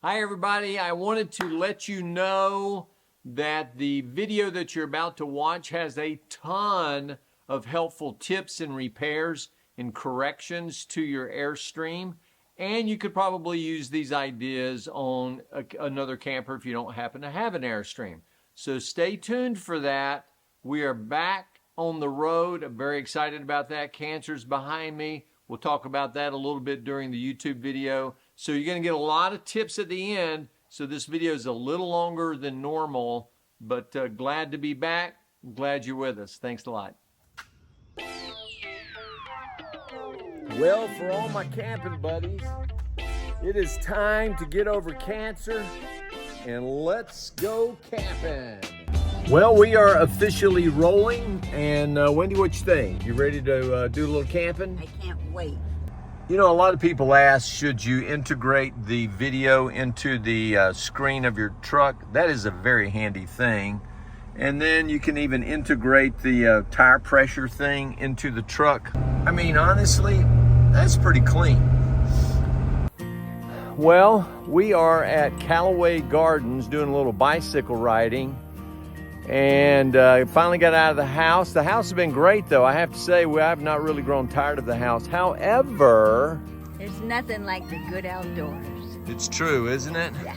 Hi everybody, I wanted to let you know that the video that you're about to watch has a ton of helpful tips and repairs and corrections to your Airstream, and you could probably use these ideas on another camper if you don't happen to have an Airstream. So stay tuned for that. We are back on the road. I'm very excited about that. Cancer's behind me. We'll talk about that a little bit during the YouTube video. So you're going to get a lot of tips at the end. So this video is a little longer than normal, but glad to be back. Glad you're with us. Thanks a lot. Well, for all my camping buddies, it is time to get over cancer and let's go camping. Well, we are officially rolling, and Wendy, what you think? You ready to do a little camping? I can't wait. You know, a lot of people ask, should you integrate the video into the screen of your truck? That is a very handy thing. And then you can even integrate the tire pressure thing into the truck. I mean, honestly, that's pretty clean. Well, we are at Callaway Gardens doing a little bicycle riding. And finally got out of the house. The house has been great, though. I have to say, I have not really grown tired of the house. However, there's nothing like the good outdoors. It's true, isn't it? Yeah.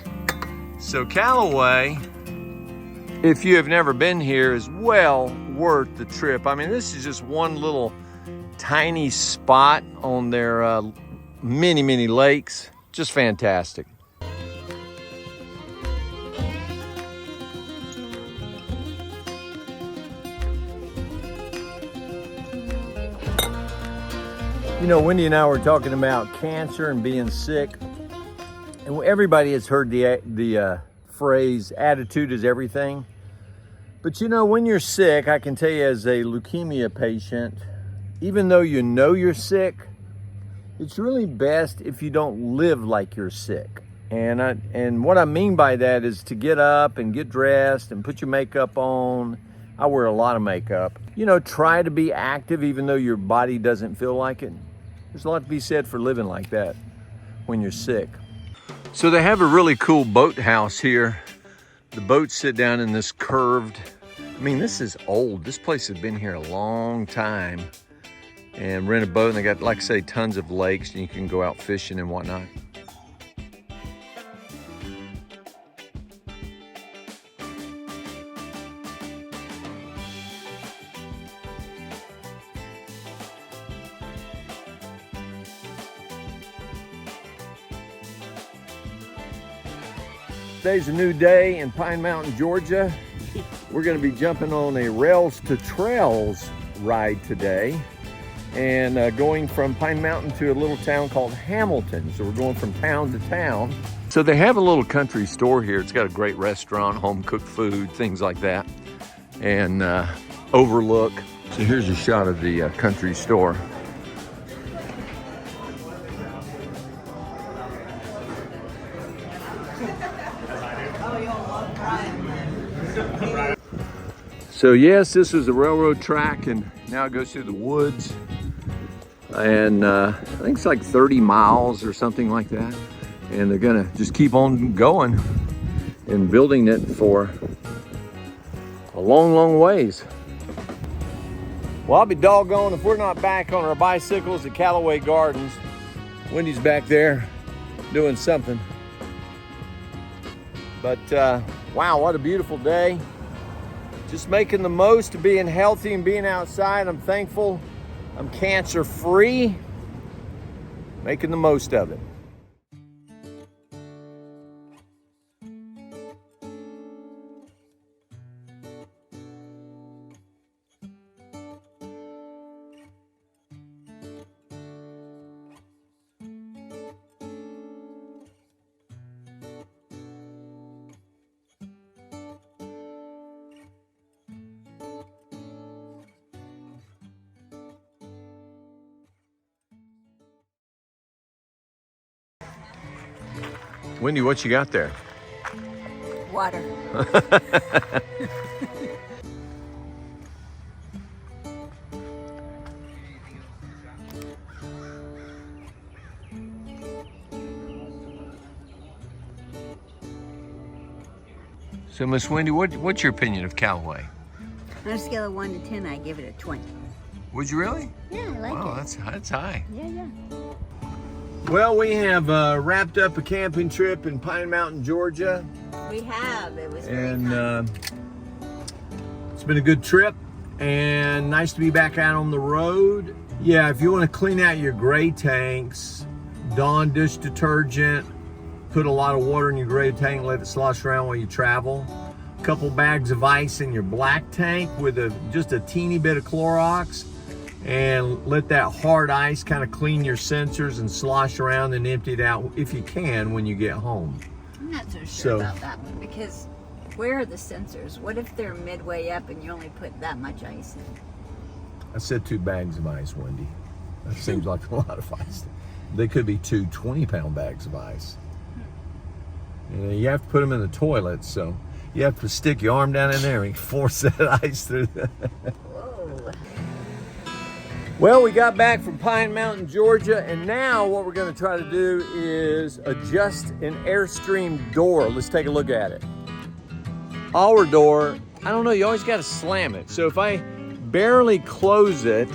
So Callaway, if you have never been here, is well worth the trip. I mean, this is just one little tiny spot on their many, many lakes. Just fantastic. You know, Wendy and I were talking about cancer and being sick, and everybody has heard the phrase, attitude is everything. But you know, when you're sick, I can tell you as a leukemia patient, even though you know you're sick, it's really best if you don't live like you're sick. And what I mean by that is to get up and get dressed and put your makeup on. I wear a lot of makeup. You know, try to be active even though your body doesn't feel like it. There's a lot to be said for living like that when you're sick. So they have a really cool boat house here. The boats sit down in this curved, I mean, this is old. This place has been here a long time. And rent a boat, and they got, like I say, tons of lakes, and you can go out fishing and whatnot. Today's a new day in Pine Mountain, Georgia. We're going to be jumping on a Rails to Trails ride today and going from Pine Mountain to a little town called Hamilton. So we're going from town to town. So they have a little country store here. It's got a great restaurant, home cooked food, things like that, and overlook. So here's a shot of the country store. So yes, this is a railroad track, and now it goes through the woods. And I think it's like 30 miles or something like that. And they're gonna just keep on going and building it for a long, long ways. Well, I'll be doggone if we're not back on our bicycles at Callaway Gardens. Wendy's back there doing something. But wow, what a beautiful day. Just making the most of being healthy and being outside. I'm thankful I'm cancer free, making the most of it. Wendy, what you got there? Water. So Miss Wendy, what's your opinion of Callaway? On a scale of 1 to 10, I give it a 20. Would you really? Yeah, I like Wow, it. that's high. Yeah. Well, we have wrapped up a camping trip in Pine Mountain, Georgia. We have. It was very And fun. it's been a good trip and nice to be back out on the road. Yeah, if you want to clean out your gray tanks, Dawn dish detergent, put a lot of water in your gray tank, let it slosh around while you travel. A couple bags of ice in your black tank with just a teeny bit of Clorox, and let that hard ice kind of clean your sensors and slosh around and empty it out if you can when you get home. I'm not so sure about that one, because where are the sensors? What if they're midway up and you only put that much ice in? I said 2 bags of ice, Wendy. That seems like a lot of ice. They could be 2 20-pound bags of ice. And you have to put them in the toilet, so you have to stick your arm down in there and force that ice through. Whoa. Well, we got back from Pine Mountain, Georgia, and now what we're going to try to do is adjust an Airstream door. Let's take a look at it. Our door, I don't know, you always got to slam it. So if I barely close it,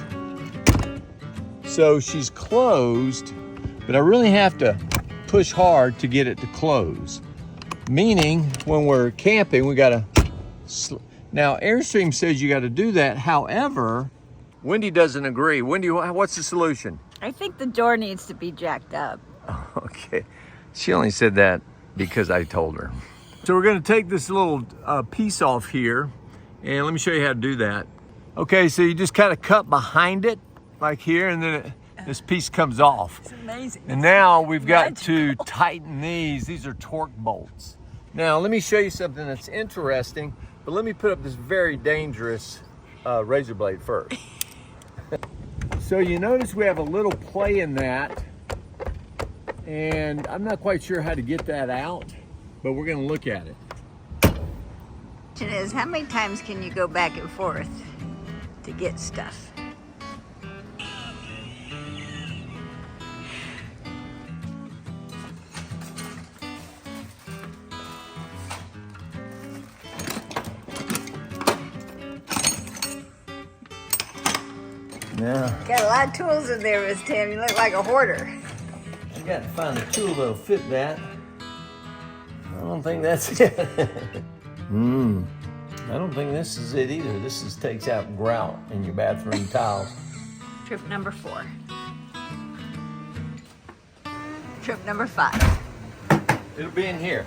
so she's closed, but I really have to push hard to get it to close. Meaning, when we're camping, we got to... Now, Airstream says you got to do that. However, Wendy doesn't agree. Wendy, what's the solution? I think the door needs to be jacked up. Okay. She only said that because I told her. So we're going to take this little piece off here, and let me show you how to do that. Okay, so you just kind of cut behind it, like here, and then this piece comes off. It's amazing. And now we've got to tighten these. These are torque bolts. Now, let me show you something that's interesting, but let me put up this very dangerous razor blade first. So you notice we have a little play in that, and I'm not quite sure how to get that out, but we're going to look at it. The question is, how many times can you go back and forth to get stuff? Now, Got a lot of tools in there, Miss Tim. You look like a hoarder. I got to find a tool that'll fit that. I don't think that's it. I don't think this is it either. This takes out grout in your bathroom tiles. Trip number 4. Trip number 5. It'll be in here.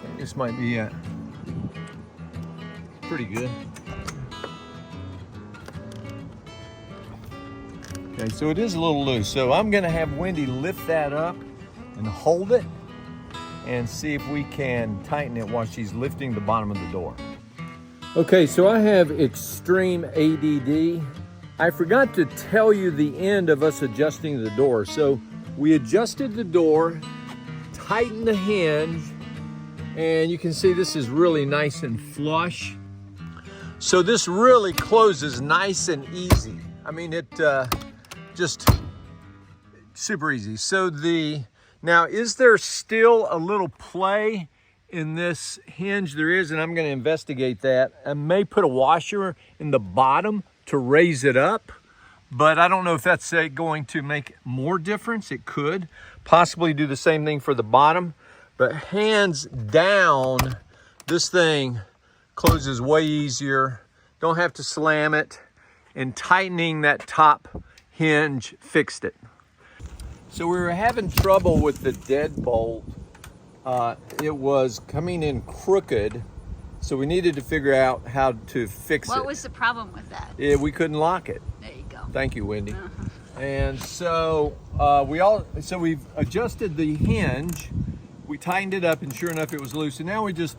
I think this might be pretty good. Okay, so it is a little loose. So I'm gonna have Wendy lift that up and hold it and see if we can tighten it while she's lifting the bottom of the door. Okay, so I have extreme ADD. I forgot to tell you the end of us adjusting the door. So we adjusted the door, tightened the hinge, and you can see this is really nice and flush. So this really closes nice and easy. I mean, it just super easy. So now is there still a little play in this hinge? There is, and I'm going to investigate that. I may put a washer in the bottom to raise it up, but I don't know if that's going to make more difference. It could possibly do the same thing for the bottom, but hands down, this thing closes way easier. Don't have to slam it, and tightening that top hinge fixed it. So we were having trouble with the deadbolt. It was coming in crooked, so we needed to figure out how to fix it. What was the problem with that? We couldn't lock it. There you go. Thank you, Wendy. And so we've adjusted the hinge. We tightened it up, and sure enough, it was loose. And now we just,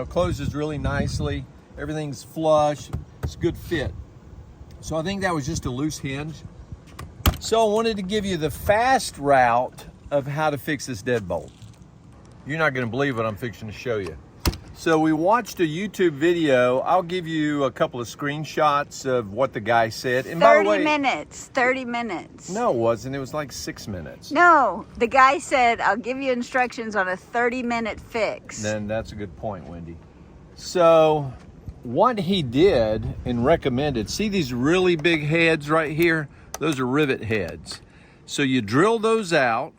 closes really nicely. Everything's flush. It's a good fit. So I think that was just a loose hinge. So I wanted to give you the fast route of how to fix this deadbolt. You're not going to believe what I'm fixing to show you. So we watched a YouTube video. I'll give you a couple of screenshots of what the guy said. And by the way, 30 minutes. no, it wasn't. It was like 6 minutes. No, the guy said, I'll give you instructions on a 30-minute fix. Then that's a good point, Wendy. So what he did and recommended, see these really big heads right here? Those are rivet heads. So you drill those out.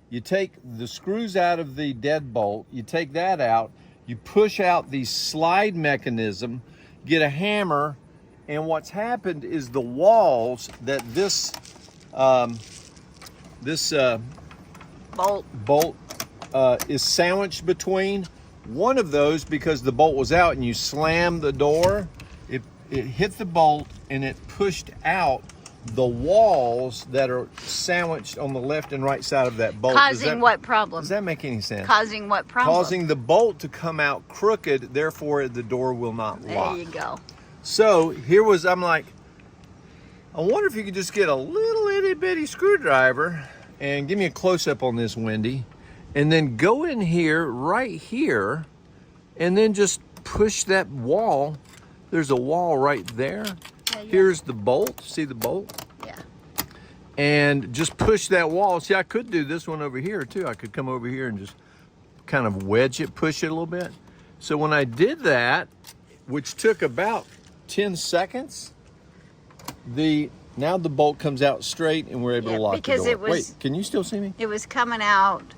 You take the screws out of the deadbolt. You take that out. You push out the slide mechanism, get a hammer, and what's happened is the walls that this bolt is sandwiched between. One of those, because the bolt was out and you slammed the door, it hit the bolt and it pushed out the walls that are sandwiched on the left and right side of that bolt. Causing what problem? Does that make any sense? Causing what problem? Causing the bolt to come out crooked, therefore the door will not lock. There you go. So here was, I'm like, I wonder if you could just get a little itty bitty screwdriver and give me a close-up on this, Wendy, and then go in here, right here, and then just push that wall. There's a wall right there. Yeah. Here's the bolt. See the bolt? Yeah. And just push that wall. See, I could do this one over here too. I could come over here and just kind of wedge it, push it a little bit. So when I did that, which took about 10 seconds, now the bolt comes out straight and we're able to lock the door. It was, wait, can you still see me? It was coming out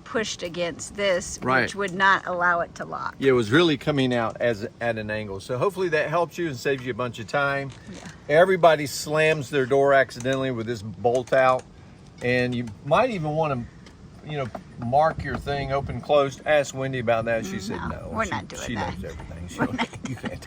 pushed against this, right, which would not allow it to lock. Yeah, it was really coming out at an angle. So hopefully that helps you and saves you a bunch of time. Yeah. Everybody slams their door accidentally with this bolt out, and you might even want to, mark your thing open, closed. Ask Wendy about that. She said no. We're not doing that. She knows everything. You can't.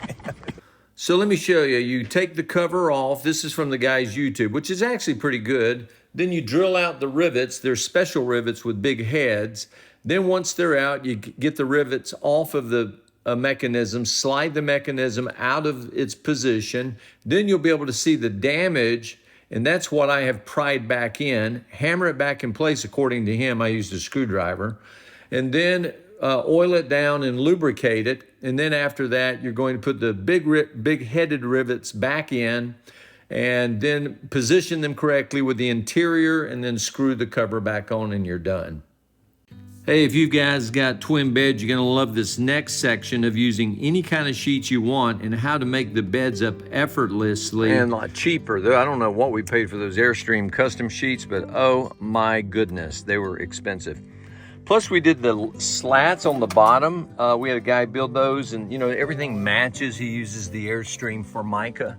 So let me show you. You take the cover off. This is from the guy's YouTube, which is actually pretty good. Then you drill out the rivets. They're special rivets with big heads. Then once they're out, you get the rivets off of the mechanism, slide the mechanism out of its position. Then you'll be able to see the damage, and that's what I have pried back in. Hammer it back in place. According to him, I used a screwdriver. And then oil it down and lubricate it. And then after that, you're going to put the big headed rivets back in, and then position them correctly with the interior, and then screw the cover back on, and you're done. Hey, if you guys got twin beds, you're gonna love this next section of using any kind of sheets you want and how to make the beds up effortlessly. And a lot cheaper. I don't know what we paid for those Airstream custom sheets, but oh my goodness, they were expensive. Plus we did the slats on the bottom. We had a guy build those, and everything matches. He uses the Airstream Formica.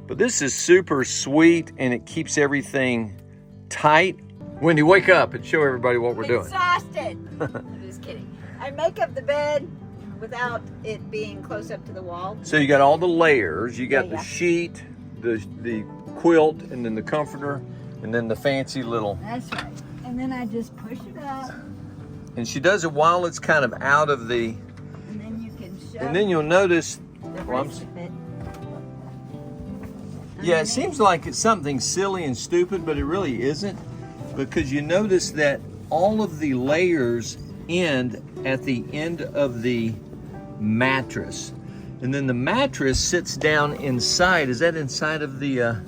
But this is super sweet, and it keeps everything tight. Wendy, wake up and show everybody what we're doing. Exhausted. I'm just kidding. I make up the bed without it being close up to the wall. So you got all the layers. You got the sheet, the quilt, and then the comforter, and then the fancy little. That's right. And then I just push it up. And she does it while it's kind of out of the. And then you can shove. And then you'll notice. The rest of it. Yeah, it seems like it's something silly and stupid, but it really isn't, because you notice that all of the layers end at the end of the mattress. And then the mattress sits down inside. Is that inside of the,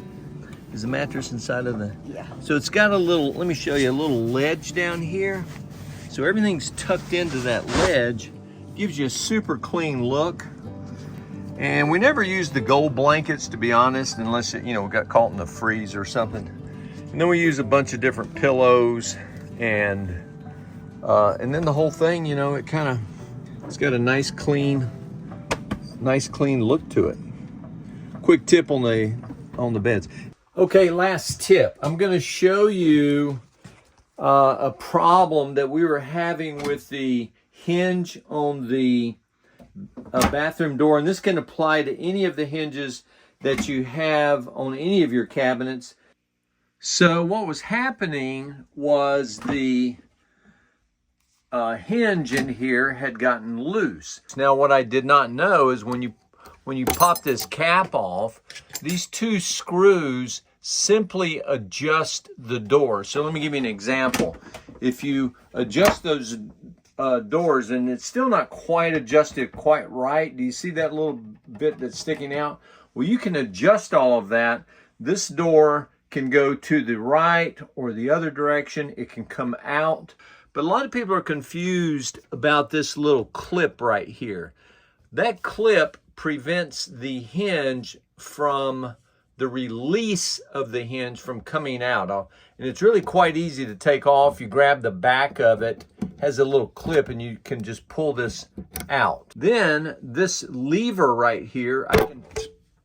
is the mattress inside of the? Yeah. So it's got a little, let me show you, a little ledge down here. So everything's tucked into that ledge. Gives you a super clean look. And we never used the gold blankets, to be honest, unless it, we got caught in the freeze or something. And then we use a bunch of different pillows, and then the whole thing, it's got a nice clean look to it. Quick tip on the beds. Okay, last tip. I'm going to show you a problem that we were having with the hinge on the bathroom door, and this can apply to any of the hinges that you have on any of your cabinets. So what was happening was the hinge in here had gotten loose. Now what I did not know is when you pop this cap off, these two screws simply adjust the door. So let me give you an example. If you adjust those doors, and it's still not quite adjusted quite right. Do you see that little bit that's sticking out? Well, you can adjust all of that. This door can go to the right or the other direction. It can come out. But a lot of people are confused about this little clip right here. That clip prevents the hinge from the release of the hinge from coming out. And it's really quite easy to take off. You grab the back of it, has a little clip, and you can just pull this out. Then this lever right here, I can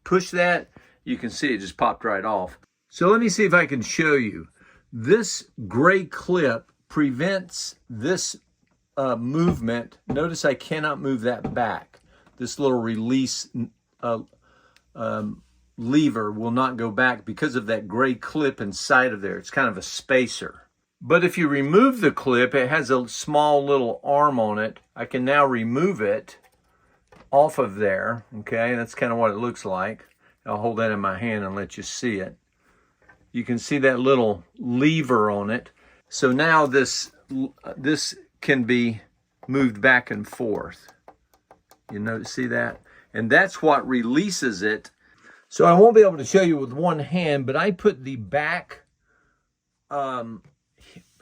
push that. You can see it just popped right off. So let me see if I can show you. This gray clip prevents this movement. Notice I cannot move that back. This little release lever will not go back because of that gray clip inside of there. It's kind of a spacer. But if you remove the clip, it has a small little arm on it. I can now remove it off of there. Okay, that's kind of what it looks like. I'll hold that in my hand and let you see it. You can see that little lever on it. So now this can be moved back and forth. You notice, see that? And that's what releases it. So I won't be able to show you with one hand, but I put the back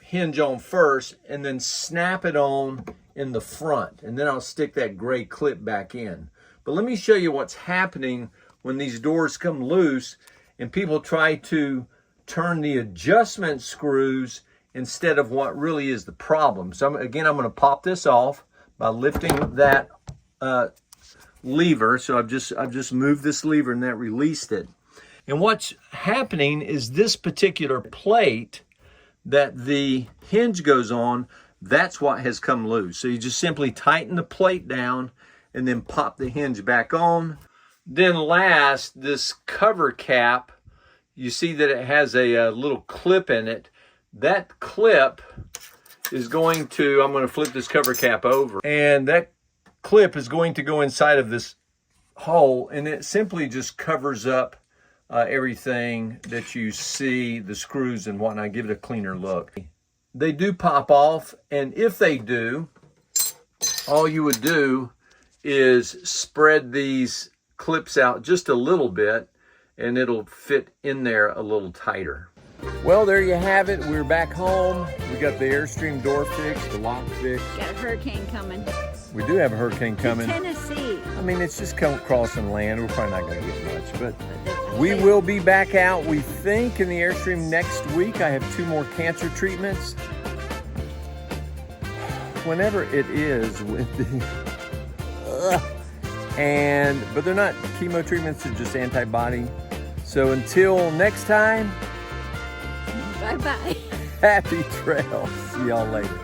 hinge on first and then snap it on in the front. And then I'll stick that gray clip back in. But let me show you what's happening when these doors come loose and people try to turn the adjustment screws instead of what really is the problem. So I'm going to pop this off by lifting that lever. So I've just moved this lever and that released it. And what's happening is this particular plate that the hinge goes on, that's what has come loose. So you just simply tighten the plate down and then pop the hinge back on. Then last, this cover cap, you see that it has a little clip in it. That clip is going to, I'm going to flip this cover cap over, and that clip is going to go inside of this hole, and it simply just covers up everything that you see, the screws and whatnot, give it a cleaner look. They do pop off, and if they do, all you would do is spread these clips out just a little bit, and it'll fit in there a little tighter. Well, there you have it. We're back home. We got the Airstream door fixed, the lock fixed. Got a hurricane coming. We do have a hurricane coming. Tennessee. I mean, it's just crossing land. We're probably not going to get much, but we will be back out, we think, in the Airstream next week. I have 2 more cancer treatments. Whenever it is with the... but they're not chemo treatments, they're just antibody. So until next time, bye-bye. happy trails. See y'all later.